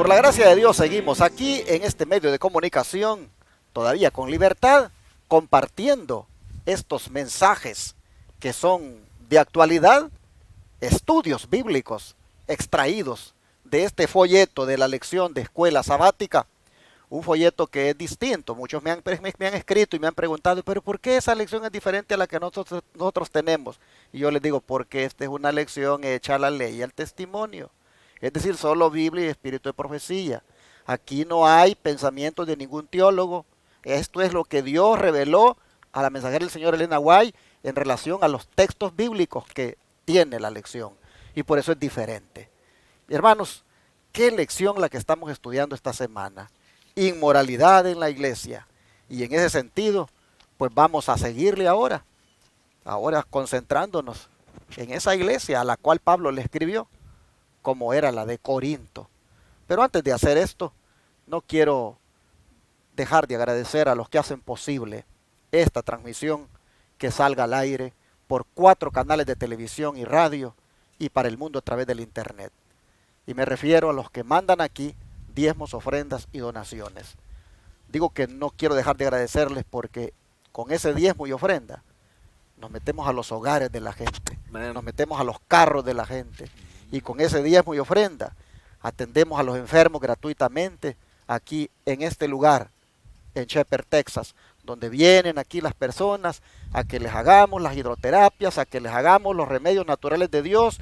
Por la gracia de Dios seguimos aquí en este medio de comunicación, todavía con libertad, compartiendo estos mensajes que son de actualidad, estudios bíblicos extraídos de este folleto de la lección de escuela sabática, un folleto que es distinto. Muchos me han escrito y me han preguntado, pero ¿por qué esa lección es diferente a la que nosotros tenemos? Y yo les digo, porque esta es una lección hecha a la ley y al testimonio. Es decir, solo Biblia y espíritu de profecía. Aquí no hay pensamientos de ningún teólogo. Esto es lo que Dios reveló a la mensajera del Señor Elena White en relación a los textos bíblicos que tiene la lección. Y por eso es diferente. Hermanos, ¿qué lección la que estamos estudiando esta semana? Inmoralidad en la iglesia. Y en ese sentido, pues vamos a seguirle ahora concentrándonos en esa iglesia a la cual Pablo le escribió, como era la de Corinto. Pero antes de hacer esto, no quiero dejar de agradecer a los que hacen posible esta transmisión que salga al aire por 4 canales de televisión y radio y para el mundo a través del internet. Y me refiero a los que mandan aquí diezmos, ofrendas y donaciones. Digo que no quiero dejar de agradecerles porque con ese diezmo y ofrenda nos metemos a los hogares de la gente, nos metemos a los carros de la gente, y con ese diezmo y ofrenda atendemos a los enfermos gratuitamente aquí en este lugar, en Shepherd, Texas, donde vienen aquí las personas a que les hagamos las hidroterapias, a que les hagamos los remedios naturales de Dios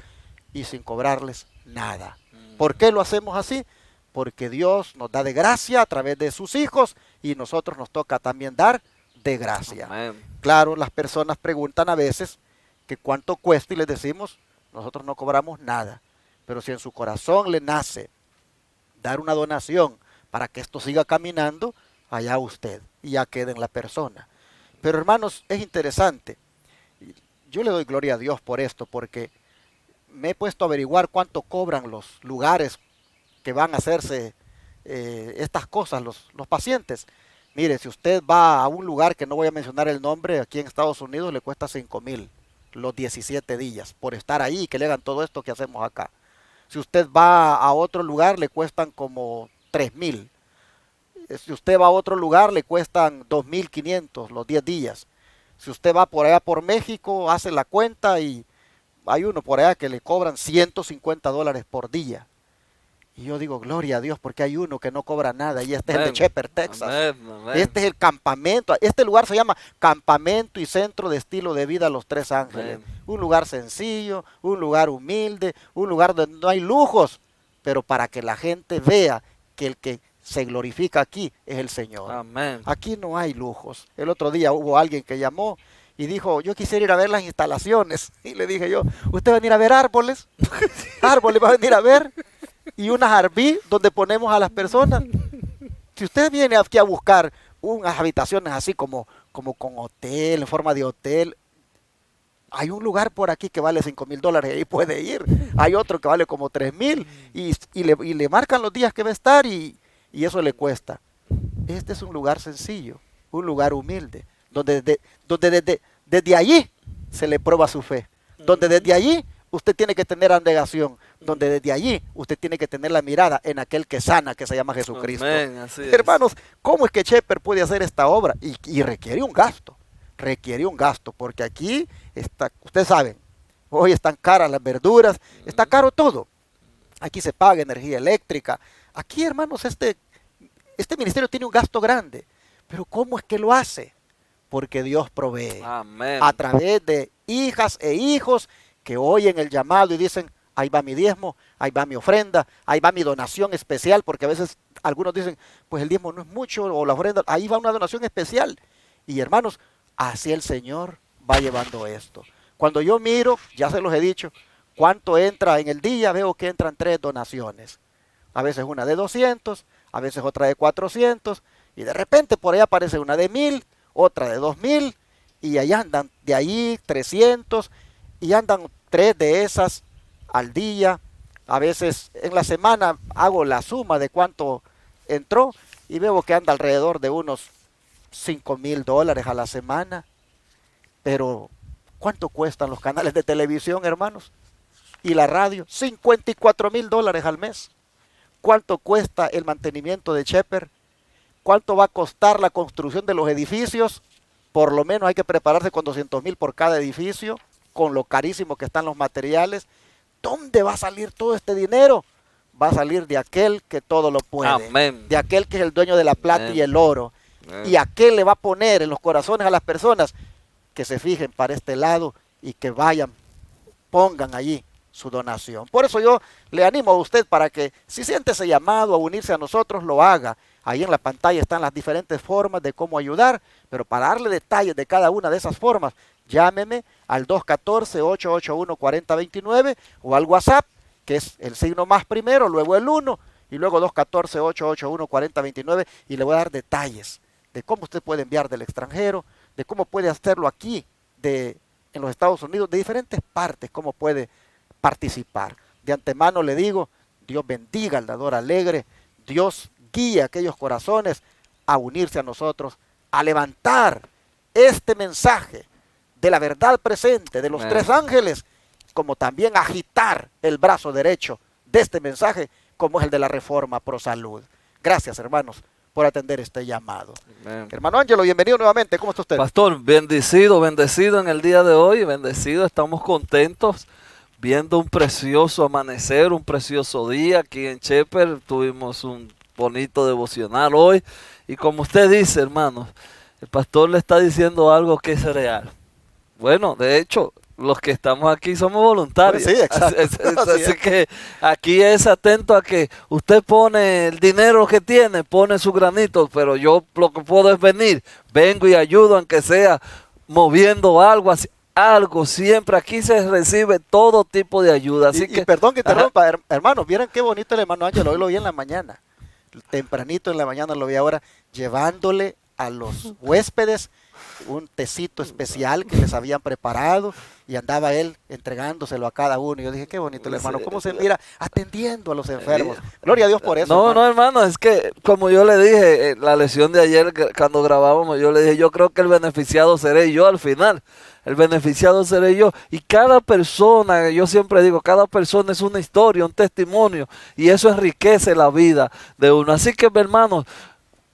y sin cobrarles nada. ¿Por qué lo hacemos así? Porque Dios nos da de gracia a través de sus hijos y nosotros nos toca también dar de gracia. Amén. Claro, las personas preguntan a veces que cuánto cuesta y les decimos, nosotros no cobramos nada. Pero si en su corazón le nace dar una donación para que esto siga caminando, allá usted y ya quede en la persona. Pero hermanos, es interesante. Yo le doy gloria a Dios por esto, porque me he puesto a averiguar cuánto cobran los lugares que van a hacerse estas cosas, los pacientes. Mire, si usted va a un lugar que no voy a mencionar el nombre, aquí en Estados Unidos le cuesta 5,000 los 17 días por estar ahí y que le hagan todo esto que hacemos acá. Si usted va a otro lugar le cuestan como 3,000. Si usted va a otro lugar le cuestan 2,500 los 10 días. Si usted va por allá por México, hace la cuenta y hay uno por allá que le cobran $150 por día. Y yo digo, gloria a Dios, porque hay uno que no cobra nada, y este es el de Shepherd, Texas. Amén. Este es el campamento. Este lugar se llama Campamento y Centro de Estilo de Vida Los Tres Ángeles. Amén. Un lugar sencillo, un lugar humilde, un lugar donde no hay lujos, pero para que la gente vea que el que se glorifica aquí es el Señor. Amén. Aquí no hay lujos. El otro día hubo alguien que llamó y dijo, yo quisiera ir a ver las instalaciones. Y le dije yo, ¿usted va a venir a ver árboles? ¿Árboles va a venir a ver? Y unas Arví donde ponemos a las personas. Si usted viene aquí a buscar unas habitaciones así como con hotel, en forma de hotel, hay un lugar por aquí que vale $5,000 y ahí puede ir. Hay otro que vale como 3,000 y le marcan los días que va a estar y eso le cuesta. Este es un lugar sencillo, un lugar humilde, donde desde allí se le prueba su fe, donde desde allí usted tiene que tener abnegación, donde desde allí usted tiene que tener la mirada en aquel que sana, que se llama Jesucristo. Amén, así es. Hermanos, ¿cómo es que Shepherd puede hacer esta obra? Y requiere un gasto, porque aquí está, ustedes saben, hoy están caras las verduras, está caro todo. Aquí se paga energía eléctrica. Aquí, hermanos, este ministerio tiene un gasto grande, pero ¿cómo es que lo hace? Porque Dios provee Amén. a través de hijas e hijos que oyen el llamado y dicen, ahí va mi diezmo, ahí va mi ofrenda, ahí va mi donación especial, porque a veces algunos dicen, pues el diezmo no es mucho, o la ofrenda, ahí va una donación especial. Y hermanos, así el Señor va llevando esto. Cuando yo miro, ya se los he dicho, cuánto entra en el día, veo que entran 3 donaciones. A veces una de 200, a veces otra de 400, y de repente por ahí aparece una de 1,000, otra de 2,000, y ahí andan de ahí 300, y andan 3 de esas al día. A veces en la semana hago la suma de cuánto entró y veo que anda alrededor de unos $5,000 a la semana. Pero ¿cuánto cuestan los canales de televisión, hermanos? Y la radio, $54,000 al mes. cuánto cuesta el mantenimiento de Shepherd? ¿Cuánto va a costar la construcción de los edificios? Por lo menos hay que prepararse con 200,000 por cada edificio, con lo carísimo que están los materiales. ¿Dónde va a salir todo este dinero? Va a salir de aquel que todo lo puede. Amén. De aquel que es el dueño de la plata Amén. y el oro. Amén. Y aquel le va a poner en los corazones a las personas que se fijen para este lado y que vayan, pongan allí su donación. Por eso yo le animo a usted para que si siente ese llamado a unirse a nosotros, lo haga. Ahí en la pantalla están las diferentes formas de cómo ayudar, pero para darle detalles de cada una de esas formas, llámeme al 214-881-4029 o al WhatsApp, que es el signo más primero, luego el 1 y luego 214-881-4029, y le voy a dar detalles de cómo usted puede enviar del extranjero, de cómo puede hacerlo aquí en los Estados Unidos, de diferentes partes, cómo puede participar. De antemano le digo, Dios bendiga al dador alegre, Dios guíe a aquellos corazones a unirse a nosotros, a levantar este mensaje de la verdad presente de los Amén. tres ángeles, como también agitar el brazo derecho de este mensaje, como es el de la Reforma Pro Salud. Gracias, hermanos, por atender este llamado. Amén. Hermano Ángelo, bienvenido nuevamente. ¿Cómo está usted? Pastor, bendecido, bendecido en el día de hoy, bendecido, estamos contentos viendo un precioso amanecer, un precioso día aquí en Shepherd. Tuvimos un bonito devocional hoy y como usted dice, hermanos, el pastor le está diciendo algo que es real. Bueno, de hecho, los que estamos aquí somos voluntarios. Pues sí, exacto. Así que aquí es atento a que usted pone el dinero que tiene, pone su granito, pero yo lo que puedo es venir, vengo y ayudo, aunque sea moviendo algo, algo siempre. Aquí se recibe todo tipo de ayuda. Así que, perdón que interrumpa, hermanos, vieran qué bonito el hermano Ángelo, hoy lo vi en la mañana, tempranito en la mañana lo vi ahora, llevándole a los huéspedes un tecito especial que les habían preparado y andaba él entregándoselo a cada uno. Y yo dije, qué bonito el hermano, cómo se mira atendiendo a los enfermos. Gloria a Dios por eso. No, hermano. no, hermano, es que como yo le dije en la lección de ayer cuando grabábamos, yo le dije, yo creo que el beneficiado seré yo al final. El beneficiado seré yo. Y cada persona, yo siempre digo, cada persona es una historia, un testimonio. Y eso enriquece la vida de uno. Así que, hermanos,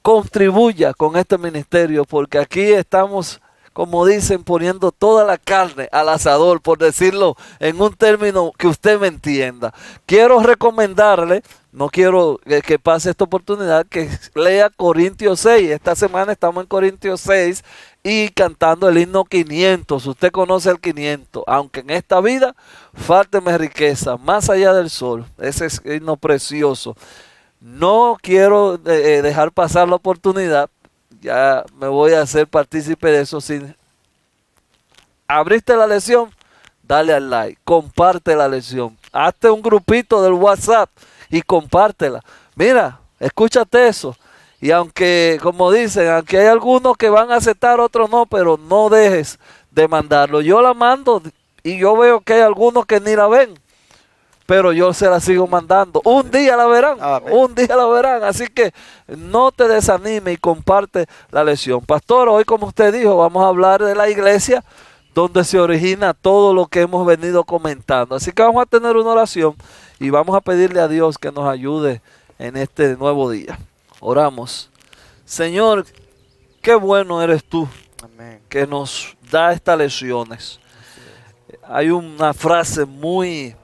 contribuya con este ministerio, porque aquí estamos, como dicen, poniendo toda la carne al asador, por decirlo en un término que usted me entienda. Quiero recomendarle, no quiero que pase esta oportunidad, que lea Corintios 6. Esta semana estamos en Corintios 6 y cantando el himno 500. Usted conoce el 500. Aunque en esta vida fálteme riqueza, más allá del sol. Ese es himno precioso. No quiero dejar pasar la oportunidad. Ya me voy a hacer partícipe de eso. Si abriste la lección, dale al like, comparte la lección, hazte un grupito del WhatsApp y compártela. Mira, escúchate eso. Y aunque, como dicen, aunque hay algunos que van a aceptar, otros no, pero no dejes de mandarlo. Yo la mando y yo veo que hay algunos que ni la ven, pero yo se la sigo mandando. Un día la verán, un día la verán. Así que no te desanimes y comparte la lección. Pastor, hoy como usted dijo, vamos a hablar de la iglesia donde se origina todo lo que hemos venido comentando. Así que vamos a tener una oración y vamos a pedirle a Dios que nos ayude en este nuevo día. Oramos. Señor, qué bueno eres tú. Amén. Que nos da estas lecciones. Hay una frase muy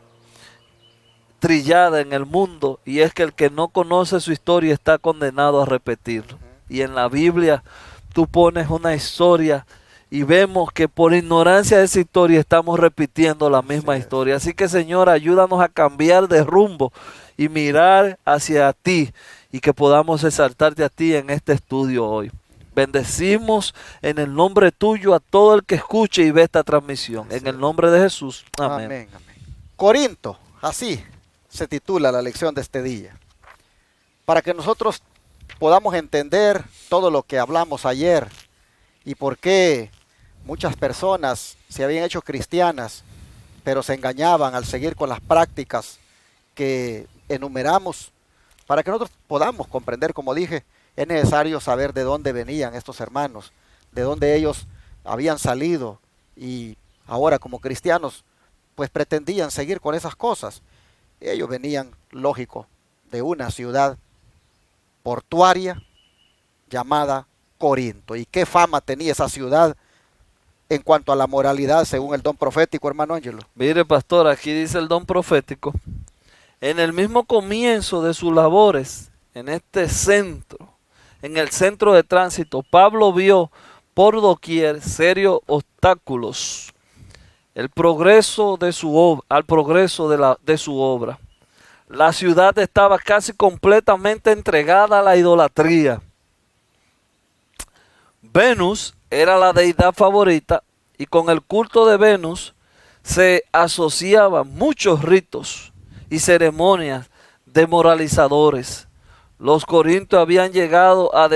trillada en el mundo y es que el que no conoce su historia está condenado a repetirlo. Y en la Biblia tú pones una historia y vemos que por ignorancia de esa historia estamos repitiendo la misma historia. Así que, Señor, ayúdanos a cambiar de rumbo y mirar hacia ti y que podamos exaltarte a ti en este estudio hoy. Bendecimos en el nombre tuyo a todo el que escuche y ve esta transmisión. En el nombre de Jesús. Amén. Amén, amén. Corinto, así se titula la lección de este día. Para que nosotros podamos entender todo lo que hablamos ayer y por qué muchas personas se habían hecho cristianas, pero se engañaban al seguir con las prácticas que enumeramos. Para que nosotros podamos comprender, como dije, es necesario saber de dónde venían estos hermanos, de dónde ellos habían salido y ahora como cristianos pues pretendían seguir con esas cosas. Ellos venían, lógico, de una ciudad portuaria llamada Corinto. ¿Y qué fama tenía esa ciudad en cuanto a la moralidad según el don profético, hermano Ángelo? Mire, pastor, aquí dice el don profético. En el mismo comienzo de sus labores, en este centro, en el centro de tránsito, Pablo vio por doquier serios obstáculos al progreso de su obra. La ciudad estaba casi completamente entregada a la idolatría. Venus era la deidad favorita y con el culto de Venus se asociaban muchos ritos y ceremonias demoralizadores. Los corintios habían llegado a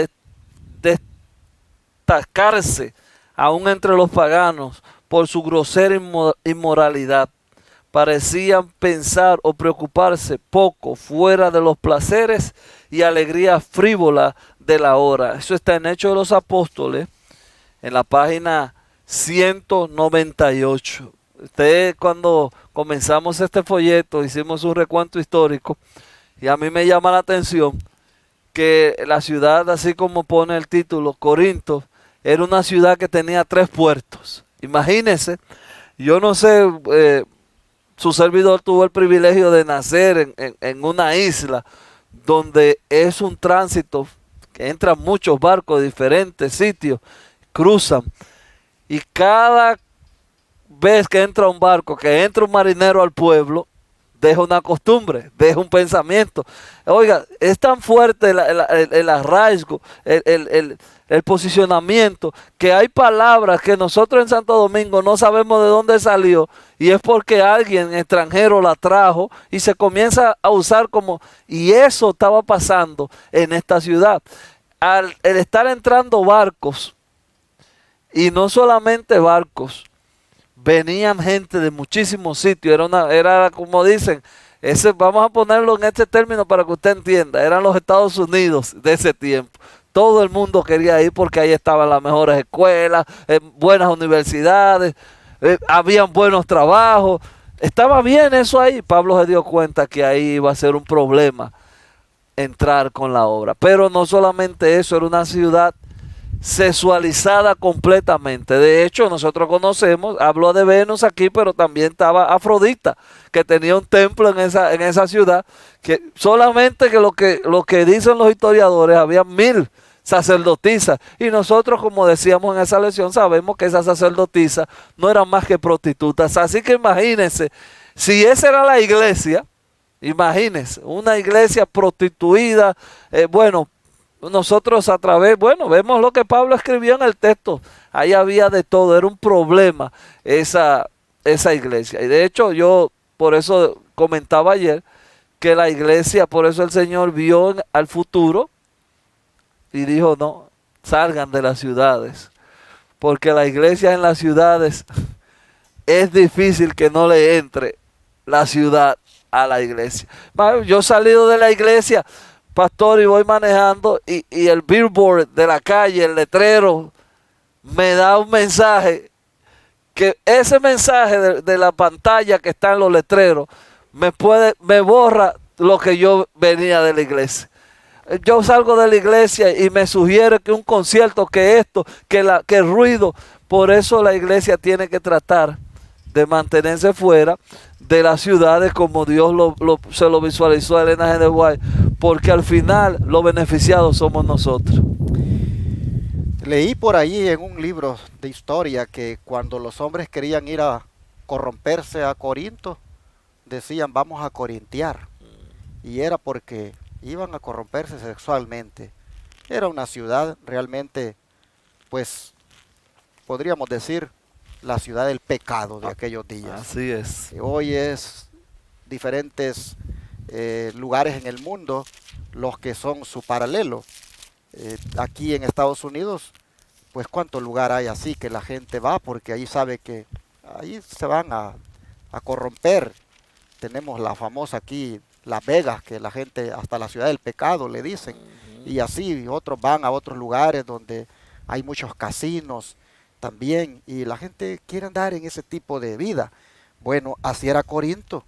destacarse aún entre los paganos por su grosera inmoralidad. Parecían pensar o preocuparse poco fuera de los placeres y alegría frívola de la hora. Eso está en Hechos de los Apóstoles, en la página 198. Usted, cuando comenzamos este folleto, hicimos un recuento histórico y a mí me llama la atención que la ciudad, así como pone el título, Corinto, era una ciudad que tenía 3 puertos. Imagínense, yo no sé, su servidor tuvo el privilegio de nacer en una isla donde es un tránsito que entran muchos barcos de diferentes sitios, cruzan, y cada vez que entra un barco, que entra un marinero al pueblo, deja una costumbre, deja un pensamiento. Oiga, es tan fuerte el arraigo, el posicionamiento, que hay palabras que nosotros en Santo Domingo no sabemos de dónde salió, y es porque alguien extranjero la trajo y se comienza a usar como, y eso estaba pasando en esta ciudad. Al estar entrando barcos, y no solamente barcos, venían gente de muchísimos sitios. Era como dicen, vamos a ponerlo en este término para que usted entienda, eran los Estados Unidos de ese tiempo. Todo el mundo quería ir porque ahí estaban las mejores escuelas, buenas universidades, habían buenos trabajos. Estaba bien eso ahí. Pablo se dio cuenta que ahí iba a ser un problema entrar con la obra. Pero no solamente eso, era una ciudad sexualizada completamente. De hecho, nosotros conocemos, hablo de Venus aquí, pero también estaba Afrodita, que tenía un templo en esa ciudad, que solamente que lo que dicen los historiadores, había 1000 sacerdotisas, y nosotros, como decíamos en esa lección, sabemos que esas sacerdotisas no eran más que prostitutas. Así que imagínense, si esa era la iglesia, imagínense, una iglesia prostituida, nosotros vemos lo que Pablo escribió en el texto. Ahí había de todo, era un problema esa iglesia. Y de hecho yo por eso comentaba ayer que la iglesia, por eso el Señor vio al futuro y dijo, no, salgan de las ciudades. Porque la iglesia en las ciudades es difícil que no le entre la ciudad a la iglesia. Yo he salido de la iglesia, pastor, y voy manejando y el billboard de la calle, el letrero, me da un mensaje, que ese mensaje de la pantalla que está en los letreros me borra lo que yo venía de la iglesia. Yo salgo de la iglesia y me sugiere que un concierto, que esto, que el ruido. Por eso la iglesia tiene que tratar de mantenerse fuera de las ciudades, como Dios se lo visualizó a Elena G. de White, porque al final los beneficiados somos nosotros. Leí por ahí en un libro de historia que cuando los hombres querían ir a corromperse a Corinto, decían vamos a corintiar, y era porque iban a corromperse sexualmente. Era una ciudad realmente, pues podríamos decir, la ciudad del pecado de aquellos días. Así es. Hoy es diferentes lugares en el mundo los que son su paralelo. Aquí en Estados Unidos, pues cuánto lugar hay así que la gente va porque ahí sabe que ahí se van a corromper. Tenemos la famosa aquí, Las Vegas, que la gente, hasta la ciudad del pecado le dicen. Y así otros van a otros lugares donde hay muchos casinos también, y la gente quiere andar en ese tipo de vida. Bueno, así era Corinto.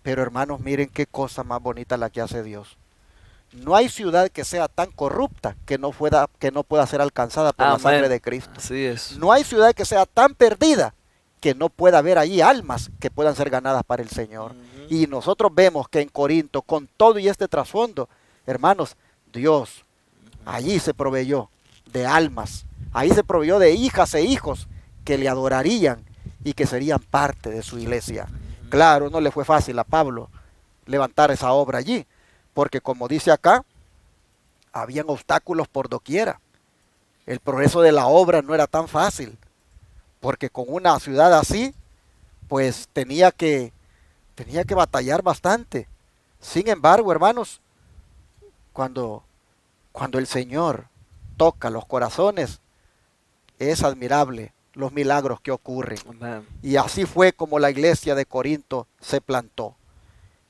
Pero hermanos, miren qué cosa más bonita la que hace Dios. No hay ciudad que sea tan corrupta que no pueda ser alcanzada por la Amén. sangre de Cristo. Así es. No hay ciudad que sea tan perdida que no pueda haber allí almas que puedan ser ganadas para el Señor. Y nosotros vemos que en Corinto, con todo y este trasfondo, hermanos, Dios allí se proveyó de almas. Ahí se proveyó de hijas e hijos que le adorarían y que serían parte de su iglesia. Claro, no le fue fácil a Pablo levantar esa obra allí, porque como dice acá, habían obstáculos por doquiera. El progreso de la obra no era tan fácil, porque con una ciudad así, pues tenía que batallar bastante. Sin embargo, hermanos, cuando el Señor toca los corazones, es admirable los milagros que ocurren. Amén. Y así fue como la iglesia de Corinto se plantó.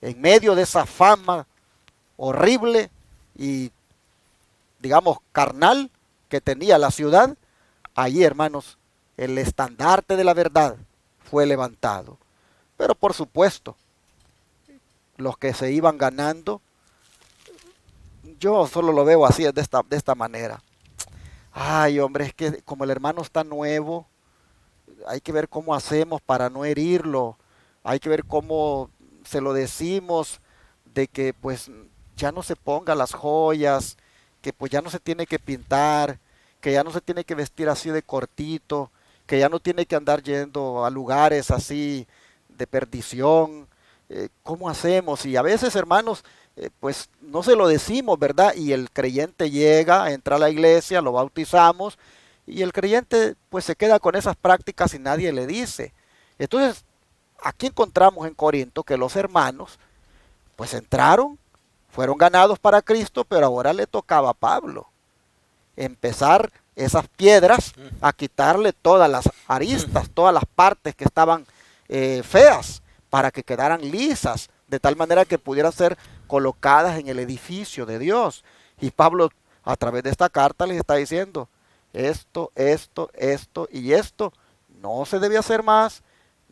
En medio de esa fama horrible y, digamos, carnal que tenía la ciudad, allí, hermanos, el estandarte de la verdad fue levantado. Pero por supuesto, los que se iban ganando, yo solo lo veo así, de esta manera. Ay, hombre, es que como el hermano está nuevo, hay que ver cómo hacemos para no herirlo. Hay que ver cómo se lo decimos de que pues ya no se ponga las joyas, que pues ya no se tiene que pintar, que ya no se tiene que vestir así de cortito, que ya no tiene que andar yendo a lugares así de perdición. ¿Cómo hacemos? Y a veces, hermanos, pues no se lo decimos, ¿verdad? Y el creyente llega, entra a la iglesia, lo bautizamos, y el creyente pues se queda con esas prácticas y nadie le dice. Entonces, aquí encontramos en Corinto que los hermanos pues entraron, fueron ganados para Cristo, pero ahora le tocaba a Pablo empezar esas piedras a quitarle todas las aristas, todas las partes que estaban feas, para que quedaran lisas, de tal manera que pudieran ser colocadas en el edificio de Dios. Y Pablo, a través de esta carta, les está diciendo, esto y esto no se debe hacer más,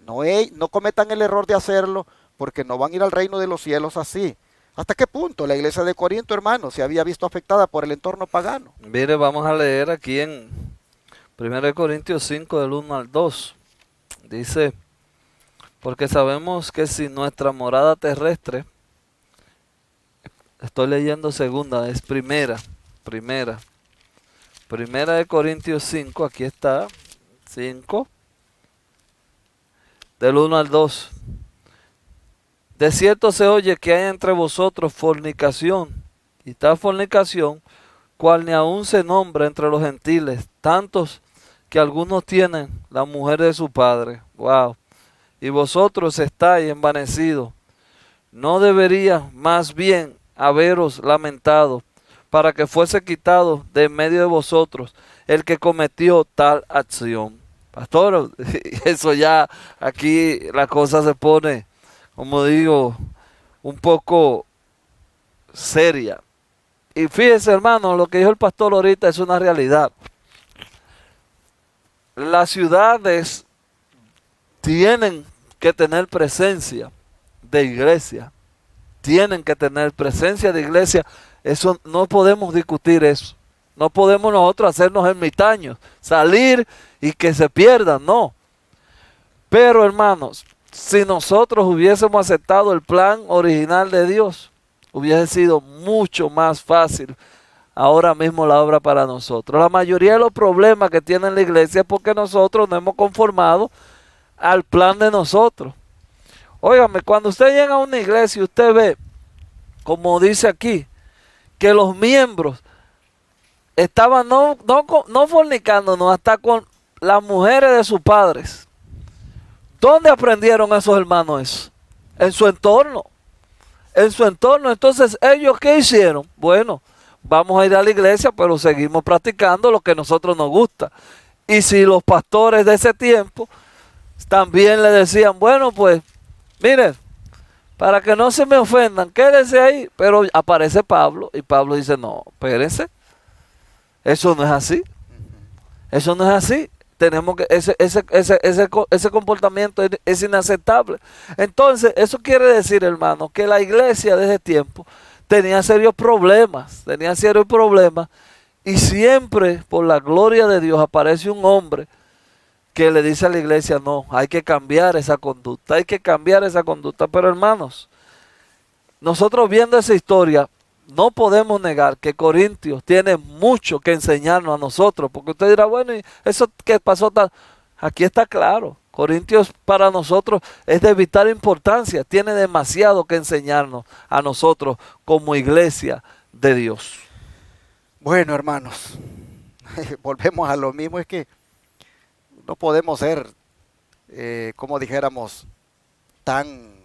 no cometan el error de hacerlo, porque no van a ir al reino de los cielos así. ¿Hasta qué punto la iglesia de Corinto, hermano, se había visto afectada por el entorno pagano? Mire, vamos a leer aquí en 1 Corintios 5 del 1 al 2. Dice, porque sabemos que si nuestra morada terrestre, estoy leyendo segunda, es primera de Corintios 5, aquí está, 5, del 1 al 2. De cierto se oye que hay entre vosotros fornicación, y tal fornicación, cual ni aún se nombra entre los gentiles, tantos que algunos tienen la mujer de su padre. Wow. Y vosotros estáis envanecidos. ¿No debería más bien haberos lamentado para que fuese quitado de en medio de vosotros el que cometió tal acción? Pastor, eso ya aquí la cosa se pone, como digo, un poco seria. Y fíjese, hermano, lo que dijo el pastor ahorita es una realidad. Las ciudades tienen que tener presencia de iglesia. Tienen que tener presencia de iglesia. Eso no podemos discutir eso. No podemos nosotros hacernos ermitaños, salir y que se pierdan, no. Pero hermanos, si nosotros hubiésemos aceptado el plan original de Dios, hubiese sido mucho más fácil ahora mismo la obra para nosotros. La mayoría de los problemas que tiene la iglesia es porque nosotros no hemos conformado al plan de nosotros. Óigame, cuando usted llega a una iglesia y usted ve, como dice aquí, que los miembros estaban no fornicándonos hasta con las mujeres de sus padres. ¿Dónde aprendieron esos hermanos eso? En su entorno. En su entorno. Entonces, ¿ellos qué hicieron? Bueno, vamos a ir a la iglesia, pero seguimos practicando lo que a nosotros nos gusta. Y si los pastores de ese tiempo también le decían, bueno, pues, miren, para que no se me ofendan, quédense ahí. Pero aparece Pablo y Pablo dice, no, espérense. Eso no es así. Eso no es así. tenemos que, ese comportamiento es inaceptable. Entonces, eso quiere decir, hermano, que la iglesia de ese tiempo tenía serios problemas, y siempre, por la gloria de Dios, aparece un hombre que le dice a la iglesia, no, hay que cambiar esa conducta, Pero hermanos, nosotros viendo esa historia, no podemos negar que Corintios tiene mucho que enseñarnos a nosotros, porque usted dirá, bueno, ¿y eso que pasó? Aquí está claro, Corintios para nosotros es de vital importancia, tiene demasiado que enseñarnos a nosotros como iglesia de Dios. Bueno, hermanos, volvemos a lo mismo, es que no podemos ser, como dijéramos, tan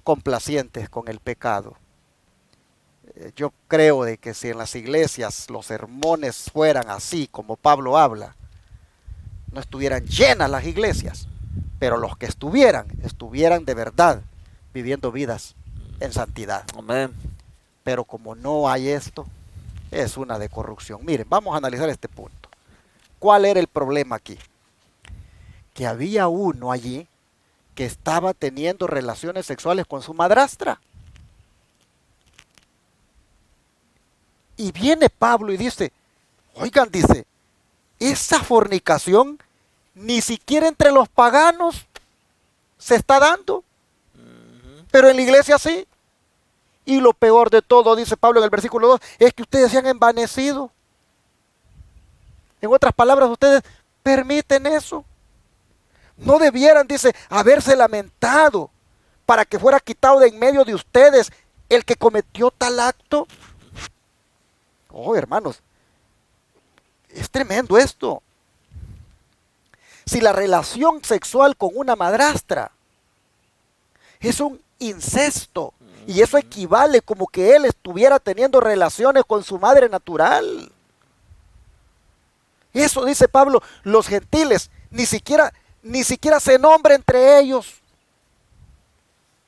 complacientes con el pecado. Yo creo de que si en las iglesias los sermones fueran así como Pablo habla, no estuvieran llenas las iglesias, pero los que estuvieran de verdad viviendo vidas en santidad. Amén. Pero como no hay esto, es una de corrupción. Miren, vamos a analizar este punto. ¿Cuál era el problema aquí? Que había uno allí que estaba teniendo relaciones sexuales con su madrastra. Y viene Pablo y dice, oigan, dice, esa fornicación ni siquiera entre los paganos se está dando, pero en la iglesia sí. Y lo peor de todo, dice Pablo en el versículo 2, es que ustedes se han envanecido. En otras palabras, ustedes permiten eso. No debieran, dice, haberse lamentado para que fuera quitado de en medio de ustedes el que cometió tal acto. Oh, hermanos, es tremendo esto. Si la relación sexual con una madrastra es un incesto, y eso equivale como que él estuviera teniendo relaciones con su madre natural. Eso dice Pablo, los gentiles ni siquiera se nombra entre ellos.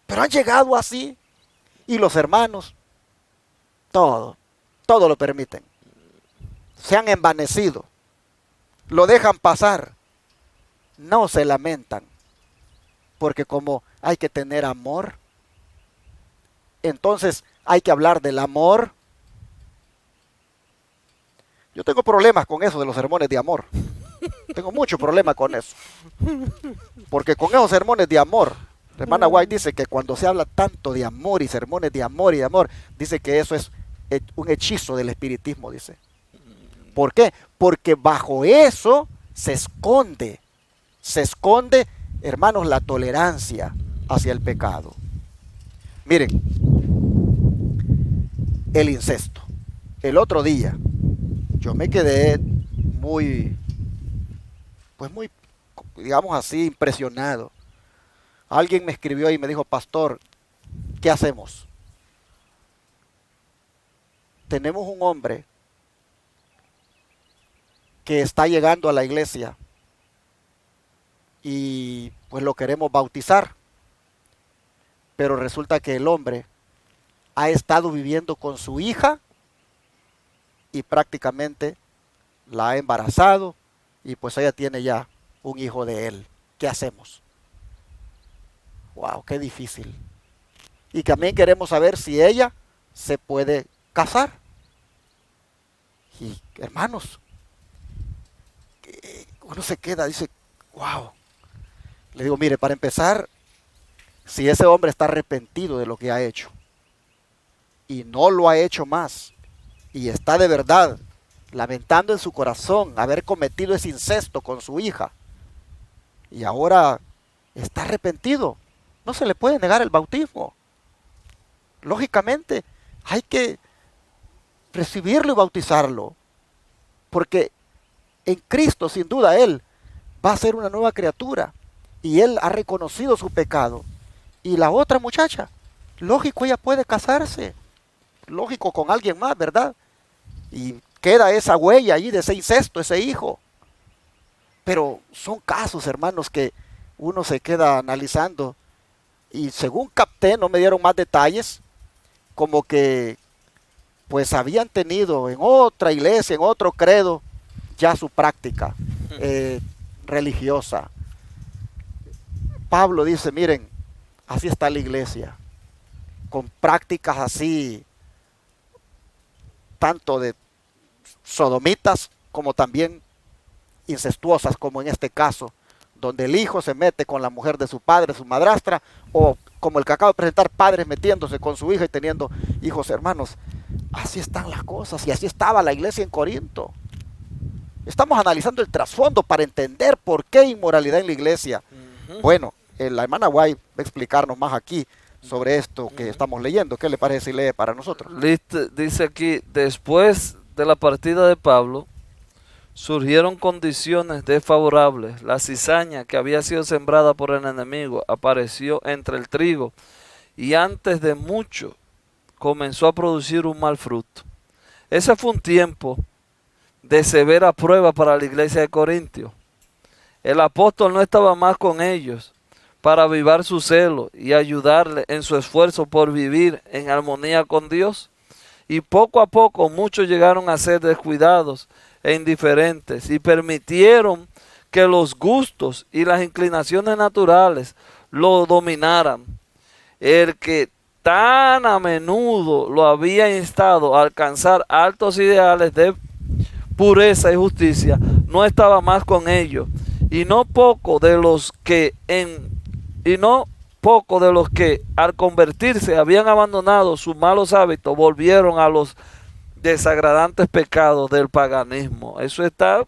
Pero han llegado así. Y los hermanos, todo lo permiten. Se han envanecido. Lo dejan pasar. No se lamentan. Porque como hay que tener amor, entonces hay que hablar del amor. Yo tengo problemas con eso de los sermones de amor. Tengo mucho problema con eso. Porque con esos sermones de amor, la hermana White dice que cuando se habla tanto de amor y sermones de amor, dice que eso es un hechizo del espiritismo, dice. ¿Por qué? Porque bajo eso se esconde, hermanos, la tolerancia hacia el pecado. Miren, el incesto. El otro día, yo me quedé muy, digamos así, impresionado. Alguien me escribió y me dijo, pastor, ¿qué hacemos? Tenemos un hombre que está llegando a la iglesia y pues lo queremos bautizar, pero resulta que el hombre ha estado viviendo con su hija y prácticamente la ha embarazado y pues ella tiene ya un hijo de él. ¿Qué hacemos? Wow, qué difícil. Y también queremos saber si ella se puede casar. Y hermanos, uno se queda, dice, wow. Le digo, mire, para empezar, si ese hombre está arrepentido de lo que ha hecho y no lo ha hecho más y está de verdad lamentando en su corazón haber cometido ese incesto con su hija y ahora está arrepentido, no se le puede negar el bautismo. Lógicamente hay que recibirlo y bautizarlo, porque en Cristo sin duda él va a ser una nueva criatura y él ha reconocido su pecado. Y la otra muchacha, lógico, ella puede casarse, lógico, con alguien más, ¿verdad? Y queda esa huella allí de ese incesto, ese hijo. Pero son casos, hermanos, que uno se queda analizando y según capté, no me dieron más detalles, como que pues habían tenido en otra iglesia, en otro credo, ya su práctica religiosa. Pablo dice, miren, así está la iglesia, con prácticas así, tanto de sodomitas como también incestuosas, como en este caso, donde el hijo se mete con la mujer de su padre, su madrastra, o como el que acabo de presentar, padres metiéndose con su hija y teniendo hijos. Hermanos, así están las cosas y así estaba la iglesia en Corinto. Estamos analizando el trasfondo para entender por qué inmoralidad en la iglesia. Bueno, la hermana White va a explicarnos más aquí sobre esto que estamos leyendo. ¿Qué le parece si lee para nosotros? Dice aquí, después de la partida de Pablo, surgieron condiciones desfavorables. La cizaña que había sido sembrada por el enemigo apareció entre el trigo y antes de mucho comenzó a producir un mal fruto. Ese fue un tiempo de severa prueba para la iglesia de Corintios. El apóstol no estaba más con ellos para avivar su celo y ayudarle en su esfuerzo por vivir en armonía con Dios. Y poco a poco muchos llegaron a ser descuidados e indiferentes y permitieron que los gustos y las inclinaciones naturales lo dominaran. El que tan a menudo lo había instado a alcanzar altos ideales de pureza y justicia, no estaba más con ellos, y no poco de los que al convertirse habían abandonado sus malos hábitos, volvieron a los desagradantes pecados del paganismo. Eso está,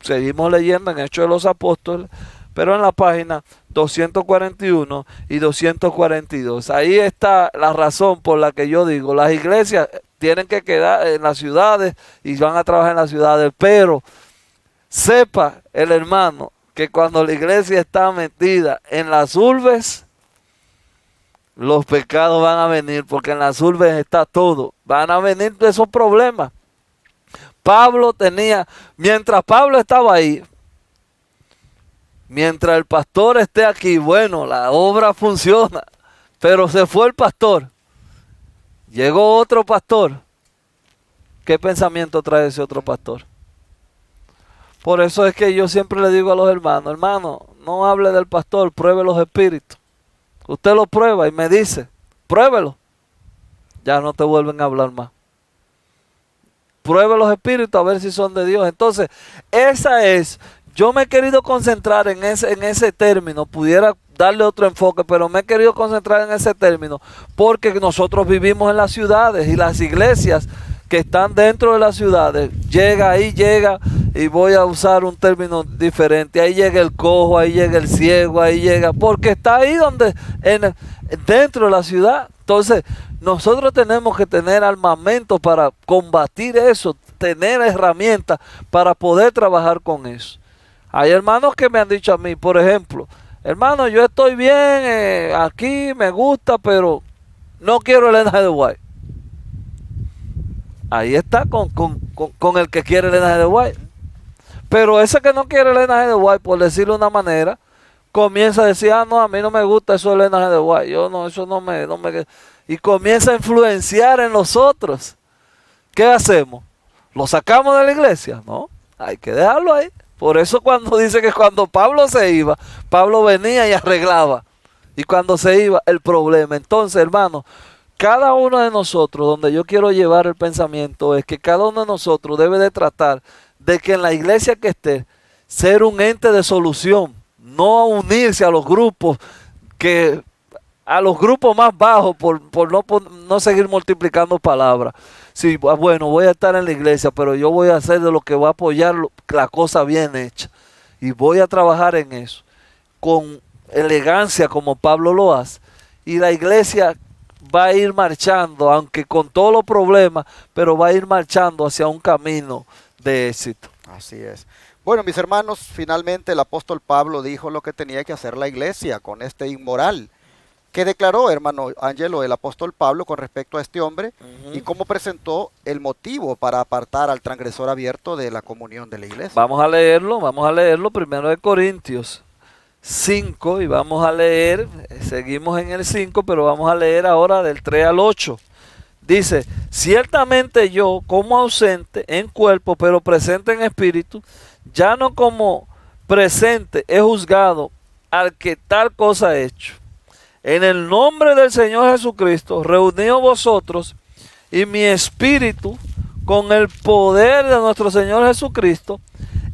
seguimos leyendo en Hechos de los Apóstoles, pero en la página 241 y 242. Ahí está la razón por la que yo digo, las iglesias tienen que quedar en las ciudades y van a trabajar en las ciudades, pero sepa el hermano que cuando la iglesia está metida en las urbes, los pecados van a venir, porque en las urbes está todo. Van a venir esos problemas. Mientras Pablo estaba ahí, mientras el pastor esté aquí, bueno, la obra funciona. Pero se fue el pastor. Llegó otro pastor. ¿Qué pensamiento trae ese otro pastor? Por eso es que yo siempre le digo a los hermanos, hermano, no hable del pastor, pruebe los espíritus. Usted lo prueba y me dice, pruébelo. Ya no te vuelven a hablar más. Pruebe los espíritus a ver si son de Dios. Entonces, yo me he querido concentrar en ese término, pudiera darle otro enfoque, pero me he querido concentrar en ese término, porque nosotros vivimos en las ciudades y las iglesias que están dentro de las ciudades, llega, y voy a usar un término diferente, ahí llega el cojo, ahí llega el ciego, ahí llega, porque está ahí dentro de la ciudad. Entonces, nosotros tenemos que tener armamento para combatir eso, tener herramientas para poder trabajar con eso. Hay hermanos que me han dicho a mí, por ejemplo, hermano, yo estoy bien, aquí me gusta, pero no quiero Elena G. White. Ahí está con el que quiere Elena G. White. Pero ese que no quiere Elena G. White, por decirlo de una manera, comienza a decir, no, a mí no me gusta eso de Elena G. White. Yo no, eso no me... Y comienza a influenciar en los otros. ¿Qué hacemos? ¿Lo sacamos de la iglesia? No, hay que dejarlo ahí. Por eso cuando dice que cuando Pablo se iba, Pablo venía y arreglaba. Y cuando se iba, el problema. Entonces, hermano, cada uno de nosotros, donde yo quiero llevar el pensamiento, es que cada uno de nosotros debe de tratar de que en la iglesia que esté, ser un ente de solución, no unirse a los grupos más bajos por no seguir multiplicando palabras. Sí, bueno, voy a estar en la iglesia, pero yo voy a hacer de lo que va a apoyar la cosa bien hecha. Y voy a trabajar en eso, con elegancia como Pablo lo hace. Y la iglesia va a ir marchando, aunque con todos los problemas, pero va a ir marchando hacia un camino de éxito. Así es. Bueno, mis hermanos, finalmente el apóstol Pablo dijo lo que tenía que hacer la iglesia con este inmoral. ¿Qué declaró, hermano Ángelo, el apóstol Pablo con respecto a este hombre? Y cómo presentó el motivo para apartar al transgresor abierto de la comunión de la iglesia. Vamos a leerlo primero de Corintios 5 y vamos a leer, seguimos en el 5, pero vamos a leer ahora del 3 al 8. Dice, ciertamente yo, como ausente en cuerpo, pero presente en espíritu, ya no como presente he juzgado al que tal cosa ha hecho. En el nombre del Señor Jesucristo, reuníos vosotros y mi espíritu con el poder de nuestro Señor Jesucristo,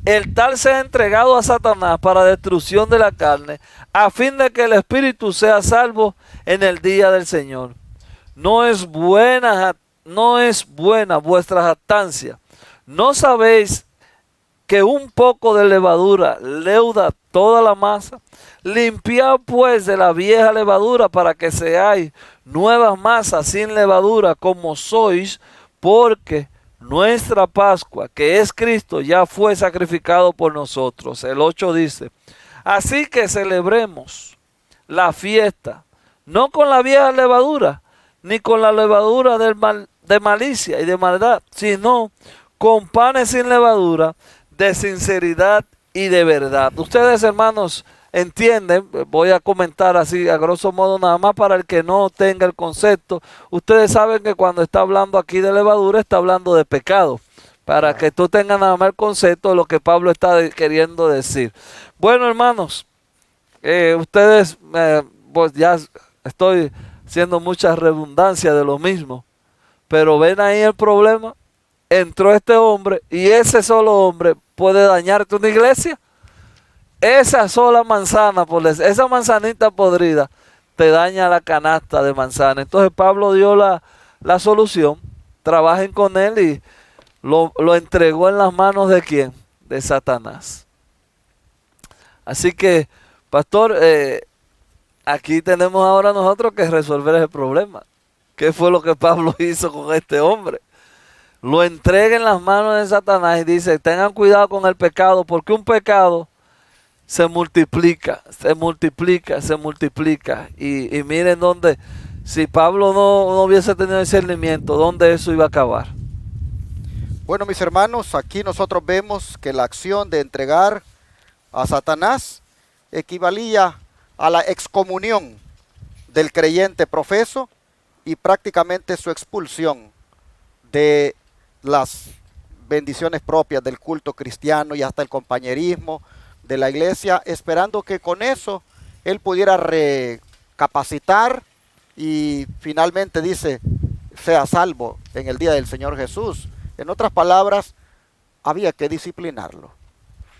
el tal sea entregado a Satanás para destrucción de la carne, a fin de que el espíritu sea salvo en el día del Señor. No es buena vuestra jactancia. ¿No sabéis que un poco de levadura leuda toda la masa? Limpiad pues de la vieja levadura para que seáis nuevas masas sin levadura como sois, porque nuestra Pascua, que es Cristo, ya fue sacrificado por nosotros. El 8 dice, así que celebremos la fiesta, no con la vieja levadura, ni con la levadura de malicia y de maldad, sino con panes sin levadura, de sinceridad y de verdad. Ustedes, hermanos, entienden, voy a comentar así a grosso modo nada más para el que no tenga el concepto. Ustedes saben que cuando está hablando aquí de levadura, está hablando de pecado, para que tú tengas nada más el concepto de lo que Pablo está queriendo decir. Bueno, hermanos, ustedes, pues ya estoy haciendo mucha redundancia de lo mismo, pero ven ahí el problema. Entró este hombre y ese solo hombre puede dañarte una iglesia. Esa sola manzana, esa manzanita podrida, te daña la canasta de manzana. Entonces Pablo dio la solución. Trabajen con él y lo entregó en las manos de ¿quién? De Satanás. Así que, pastor, aquí tenemos ahora nosotros que resolver ese problema. ¿Qué fue lo que Pablo hizo con este hombre? Lo entrega en las manos de Satanás y dice, tengan cuidado con el pecado, porque un pecado se multiplica, se multiplica, se multiplica. Y miren dónde, si Pablo no hubiese tenido discernimiento, ¿dónde eso iba a acabar? Bueno, mis hermanos, aquí nosotros vemos que la acción de entregar a Satanás equivalía a la excomunión del creyente profeso y prácticamente su expulsión de las bendiciones propias del culto cristiano y hasta el compañerismo de la iglesia, esperando que con eso él pudiera recapacitar y finalmente dice, sea salvo en el día del Señor Jesús. En otras palabras, había que disciplinarlo.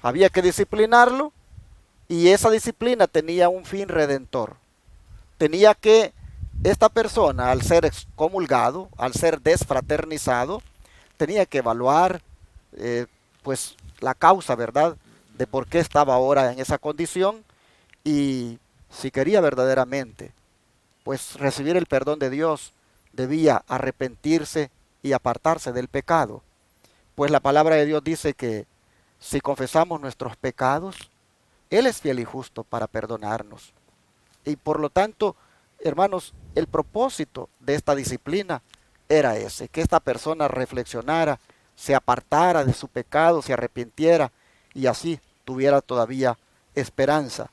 Había que disciplinarlo y esa disciplina tenía un fin redentor. Tenía que esta persona, al ser excomulgado, al ser desfraternizado, tenía que evaluar pues la causa, ¿verdad?, de por qué estaba ahora en esa condición y si quería verdaderamente pues recibir el perdón de Dios, debía arrepentirse y apartarse del pecado. Pues la palabra de Dios dice que si confesamos nuestros pecados, Él es fiel y justo para perdonarnos. Y por lo tanto, hermanos, el propósito de esta disciplina era ese, que esta persona reflexionara, se apartara de su pecado, se arrepintiera y así tuviera todavía esperanza.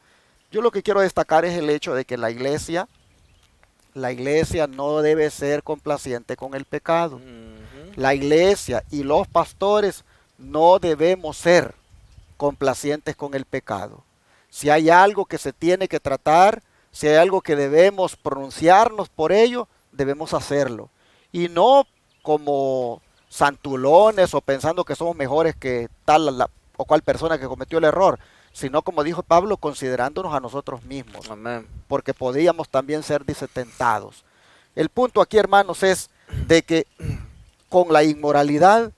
Yo lo que quiero destacar es el hecho de que la iglesia no debe ser complaciente con el pecado. La iglesia y los pastores no debemos ser complacientes con el pecado. Si hay algo que se tiene que tratar, si hay algo que debemos pronunciarnos por ello, debemos hacerlo. Y no como santulones o pensando que somos mejores que tal o cual persona que cometió el error, sino como dijo Pablo, considerándonos a nosotros mismos. Amén. Porque podíamos también ser tentados. El punto aquí, hermanos, es de que con la inmoralidad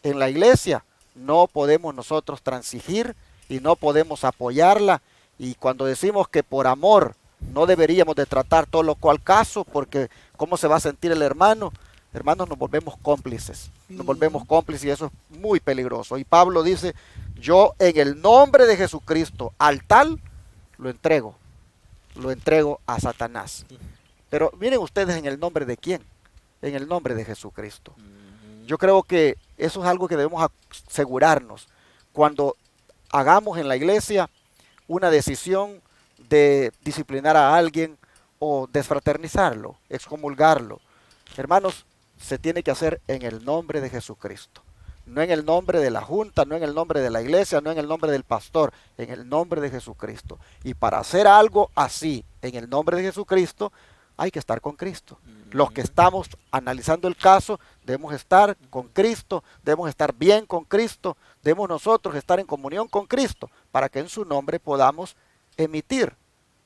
en la iglesia no podemos nosotros transigir y no podemos apoyarla. Y cuando decimos que por amor no deberíamos de tratar todo lo cual caso, porque ¿cómo se va a sentir el hermano? Hermanos, nos volvemos cómplices. Nos volvemos cómplices y eso es muy peligroso. Y Pablo dice, yo en el nombre de Jesucristo, al tal, lo entrego a Satanás. Pero miren ustedes, ¿en el nombre de quién? En el nombre de Jesucristo. Yo creo que eso es algo que debemos asegurarnos cuando hagamos en la iglesia una decisión de disciplinar a alguien o desfraternizarlo, excomulgarlo. Hermanos, se tiene que hacer en el nombre de Jesucristo. No en el nombre de la junta, no en el nombre de la iglesia, no en el nombre del pastor, en el nombre de Jesucristo. Y para hacer algo así, en el nombre de Jesucristo, hay que estar con Cristo. Los que estamos analizando el caso, debemos estar con Cristo, debemos estar bien con Cristo, debemos nosotros estar en comunión con Cristo, para que en su nombre podamos emitir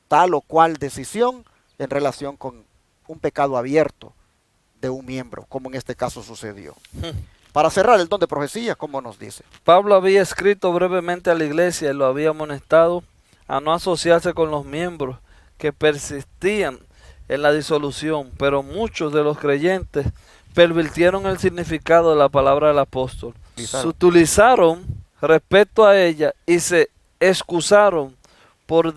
tal o cual decisión en relación con un pecado abierto de un miembro, como en este caso sucedió. Para cerrar el don de profecía, como nos dice. Pablo había escrito brevemente a la iglesia y lo había amonestado a no asociarse con los miembros que persistían en la disolución, pero muchos de los creyentes pervirtieron el significado de la palabra del apóstol. Se utilizaron respecto a ella y se excusaron por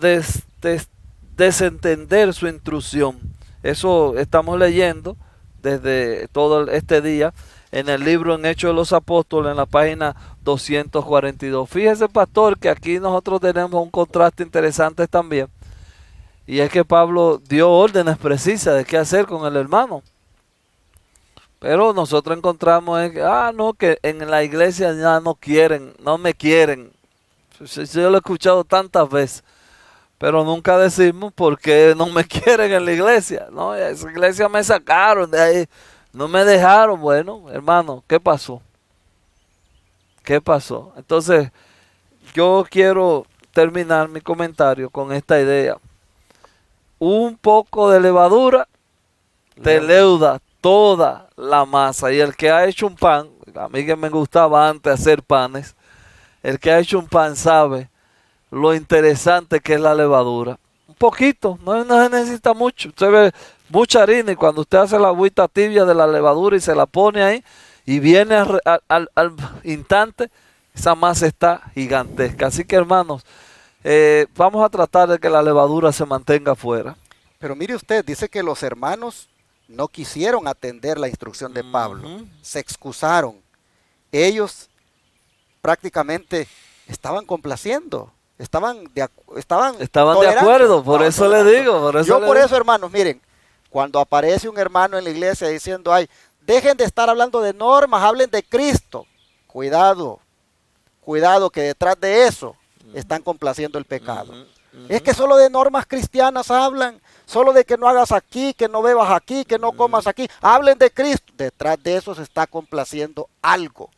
desentender su instrucción. Eso estamos leyendo desde todo este día en el libro en Hechos de los Apóstoles, en la página 242. Fíjese, pastor, que aquí nosotros tenemos un contraste interesante también. Y es que Pablo dio órdenes precisas de qué hacer con el hermano. Pero nosotros encontramos que en la iglesia ya no quieren, no me quieren. Yo lo he escuchado tantas veces. Pero nunca decimos por qué no me quieren en la iglesia. No, esa iglesia me sacaron de ahí. No me dejaron. Bueno, hermano, ¿qué pasó? ¿Qué pasó? Entonces, yo quiero terminar mi comentario con esta idea. Un poco de levadura te leuda toda la masa. Y el que ha hecho un pan, a mí que me gustaba antes hacer panes, el que ha hecho un pan sabe lo interesante que es la levadura. Un poquito, no se necesita mucho. Usted ve mucha harina y cuando usted hace la agüita tibia de la levadura y se la pone ahí y viene al instante, esa masa está gigantesca. Así que, hermanos, vamos a tratar de que la levadura se mantenga afuera. Pero mire usted, dice que los hermanos no quisieron atender la instrucción de Pablo. Se excusaron. Ellos prácticamente estaban complaciendo. Estaban de acuerdo, por eso le digo. Por eso, hermanos, miren, cuando aparece un hermano en la iglesia diciendo, dejen de estar hablando de normas, hablen de Cristo. Cuidado que detrás de eso están complaciendo el pecado. Es que solo de normas cristianas hablan, solo de que no hagas aquí, que no bebas aquí, que no comas aquí. Hablen de Cristo. Detrás de eso se está complaciendo algo.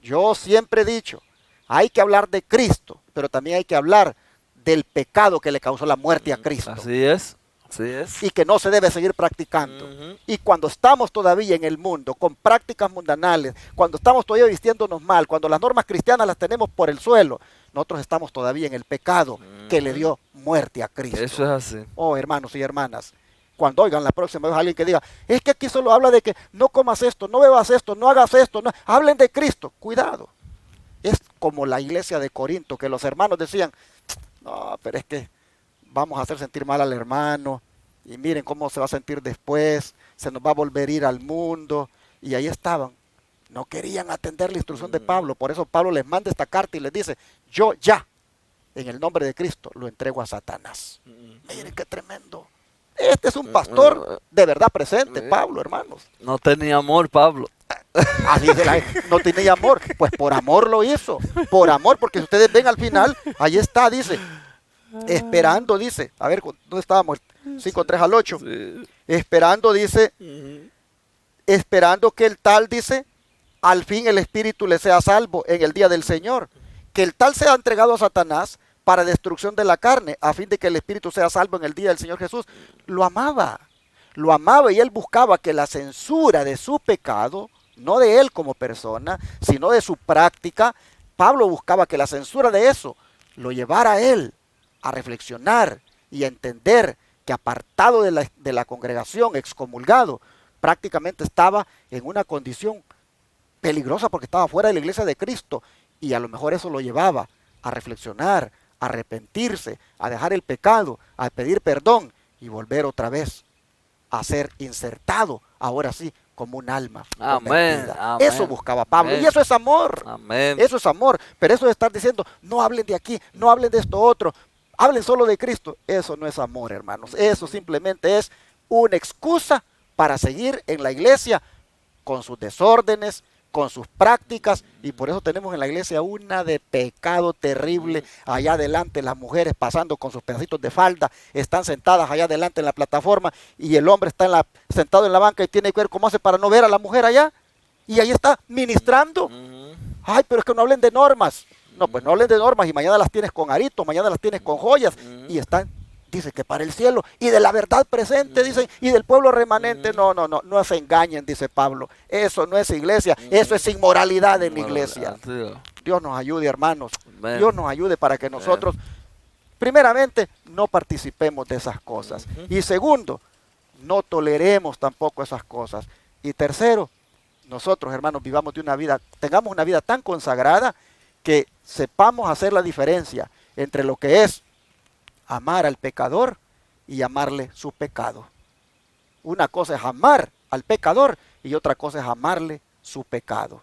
Yo siempre he dicho, hay que hablar de Cristo, pero también hay que hablar del pecado que le causó la muerte a Cristo. Así es, así es. Y que no se debe seguir practicando. Y cuando estamos todavía en el mundo con prácticas mundanales, cuando estamos todavía vistiéndonos mal, cuando las normas cristianas las tenemos por el suelo, nosotros estamos todavía en el pecado que le dio muerte a Cristo. Eso es así. Oh, hermanos y hermanas, cuando oigan la próxima vez a alguien que diga, es que aquí solo habla de que no comas esto, no bebas esto, no hagas esto, no, hablen de Cristo. Cuidado. Es como la iglesia de Corinto, que los hermanos decían, no, pero es que vamos a hacer sentir mal al hermano, y miren cómo se va a sentir después, se nos va a volver a ir al mundo, y ahí estaban. No querían atender la instrucción de Pablo, por eso Pablo les manda esta carta y les dice, yo ya, en el nombre de Cristo, lo entrego a Satanás. Miren qué tremendo. Este es un pastor de verdad presente, Pablo, hermanos. No tenía amor, Pablo. No tenía amor, pues por amor lo hizo, por amor, porque si ustedes ven al final, ahí está, dice, esperando, dice, a ver, ¿dónde estábamos? 5:3 al 8, esperando, dice, esperando que el tal, dice, al fin el espíritu le sea salvo en el día del Señor, que el tal sea entregado a Satanás para destrucción de la carne, a fin de que el espíritu sea salvo en el día del Señor Jesús. Lo amaba y él buscaba que la censura de su pecado, no de él como persona, sino de su práctica, Pablo buscaba que la censura de eso lo llevara a él a reflexionar y a entender que apartado de la congregación, excomulgado, prácticamente estaba en una condición peligrosa porque estaba fuera de la iglesia de Cristo, y a lo mejor eso lo llevaba a reflexionar, a arrepentirse, a dejar el pecado, a pedir perdón y volver otra vez a ser insertado, ahora sí, como un alma convertida. Eso buscaba Pablo. Y eso es amor. Eso es amor. Pero eso de estar diciendo, no hablen de aquí, no hablen de esto otro, hablen solo de Cristo. Eso no es amor, hermanos. Eso simplemente es una excusa para seguir en la iglesia, con sus desórdenes, con sus prácticas, y por eso tenemos en la iglesia una de pecado terrible. Allá adelante las mujeres pasando con sus pedacitos de falda, están sentadas allá adelante en la plataforma, y el hombre está sentado en la banca y tiene que ver cómo hace para no ver a la mujer allá, y ahí está ministrando. Ay, pero es que no hablen de normas. No, pues no hablen de normas, y mañana las tienes con aritos, mañana las tienes con joyas, y están, dice que para el cielo, y de la verdad presente, dicen, y del pueblo remanente. No se engañen, dice Pablo. Eso no es iglesia, eso es inmoralidad en la iglesia. Dios nos ayude, hermanos. Dios nos ayude para que nosotros, primeramente, no participemos de esas cosas. Y segundo, no toleremos tampoco esas cosas. Y tercero, nosotros, hermanos, vivamos de una vida, tengamos una vida tan consagrada que sepamos hacer la diferencia entre lo que es amar al pecador y amarle su pecado. Una cosa es amar al pecador y otra cosa es amarle su pecado.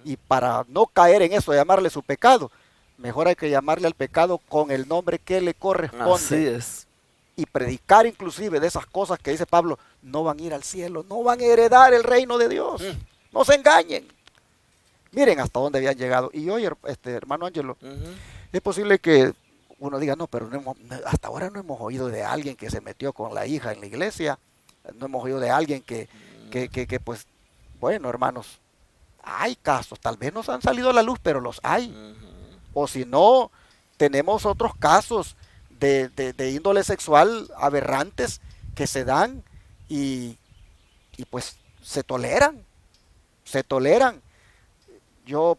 Y para no caer en eso de amarle su pecado, mejor hay que llamarle al pecado con el nombre que le corresponde. Así es. Y predicar inclusive de esas cosas que dice Pablo, no van a ir al cielo, no van a heredar el reino de Dios. No se engañen. Miren hasta dónde habían llegado. Y hoy, hermano Ángelo, es posible que uno diga, no, pero hasta ahora no hemos oído de alguien que se metió con la hija en la iglesia. No hemos oído de alguien que pues, bueno, hermanos, hay casos. Tal vez no han salido a la luz, pero los hay. O si no, tenemos otros casos de índole sexual aberrantes que se dan y pues se toleran. Se toleran. Yo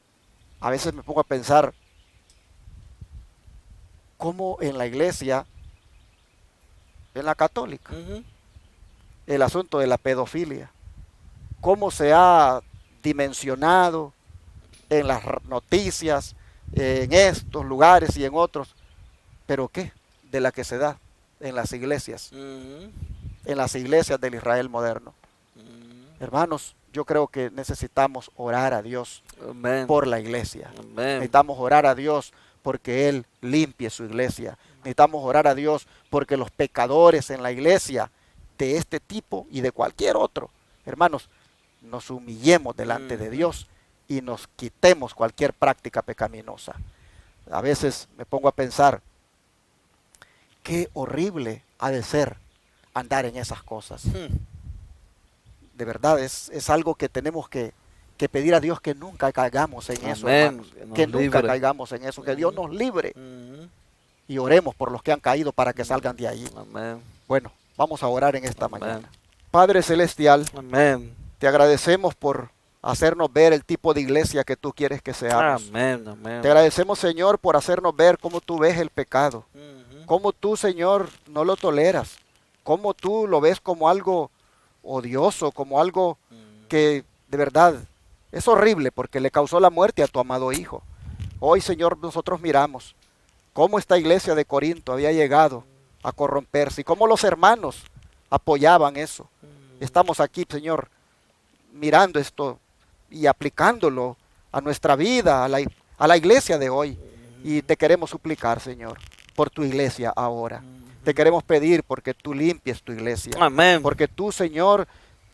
a veces me pongo a pensar cómo en la iglesia, en la católica, el asunto de la pedofilia, cómo se ha dimensionado en las noticias, en estos lugares y en otros, pero ¿qué? De la que se da en las iglesias del Israel moderno. Hermanos, yo creo que necesitamos orar a Dios por la iglesia. Necesitamos orar a Dios porque Él limpie su iglesia. Necesitamos orar a Dios porque los pecadores en la iglesia de este tipo y de cualquier otro, hermanos, nos humillemos delante de Dios y nos quitemos cualquier práctica pecaminosa. A veces me pongo a pensar, qué horrible ha de ser andar en esas cosas. De verdad, es algo que tenemos que pedir a Dios que nunca caigamos en eso, hermanos. Que nunca caigamos en eso, que Dios nos libre. Y oremos por los que han caído para que salgan de allí. Bueno, vamos a orar en esta mañana. Padre Celestial, te agradecemos por hacernos ver el tipo de iglesia que tú quieres que seamos. Te agradecemos, Señor, por hacernos ver cómo tú ves el pecado. Cómo tú, Señor, no lo toleras. Cómo tú lo ves como algo odioso, como algo que de verdad es horrible porque le causó la muerte a tu amado Hijo. Hoy, Señor, nosotros miramos cómo esta iglesia de Corinto había llegado a corromperse y cómo los hermanos apoyaban eso. Estamos aquí, Señor, mirando esto y aplicándolo a nuestra vida, a la iglesia de hoy. Y te queremos suplicar, Señor, por tu iglesia ahora. Te queremos pedir porque tú limpies tu iglesia. Porque tú, Señor,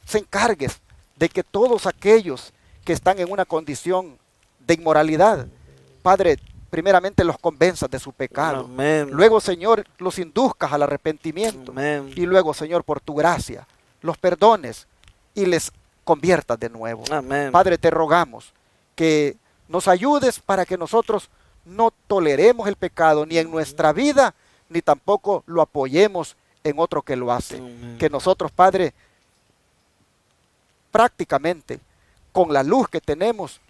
se encargues de que todos aquellos que están en una condición de inmoralidad, Padre, primeramente los convenzas de su pecado. Luego, Señor, los induzcas al arrepentimiento. Y luego, Señor, por tu gracia, los perdones y les conviertas de nuevo. Padre, te rogamos que nos ayudes para que nosotros no toleremos el pecado ni en nuestra vida, ni tampoco lo apoyemos en otro que lo hace. Que nosotros, Padre, prácticamente con la luz que tenemos,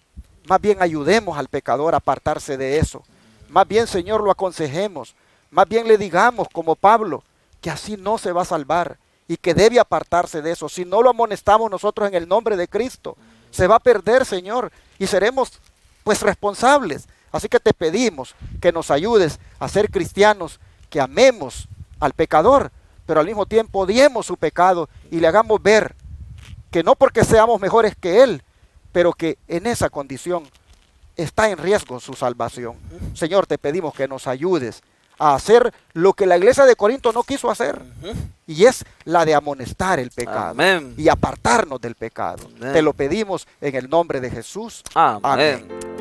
más bien ayudemos al pecador a apartarse de eso. Más bien, Señor, lo aconsejemos. Más bien le digamos, como Pablo, que así no se va a salvar y que debe apartarse de eso. Si no lo amonestamos nosotros en el nombre de Cristo, se va a perder, Señor, y seremos pues responsables. Así que te pedimos que nos ayudes a ser cristianos, que amemos al pecador, pero al mismo tiempo odiemos su pecado y le hagamos ver que no porque seamos mejores que él, pero que en esa condición está en riesgo su salvación. Señor, te pedimos que nos ayudes a hacer lo que la iglesia de Corinto no quiso hacer. Y es la de amonestar el pecado. Amén. Y apartarnos del pecado. Amén. Te lo pedimos en el nombre de Jesús. Amén. Amén.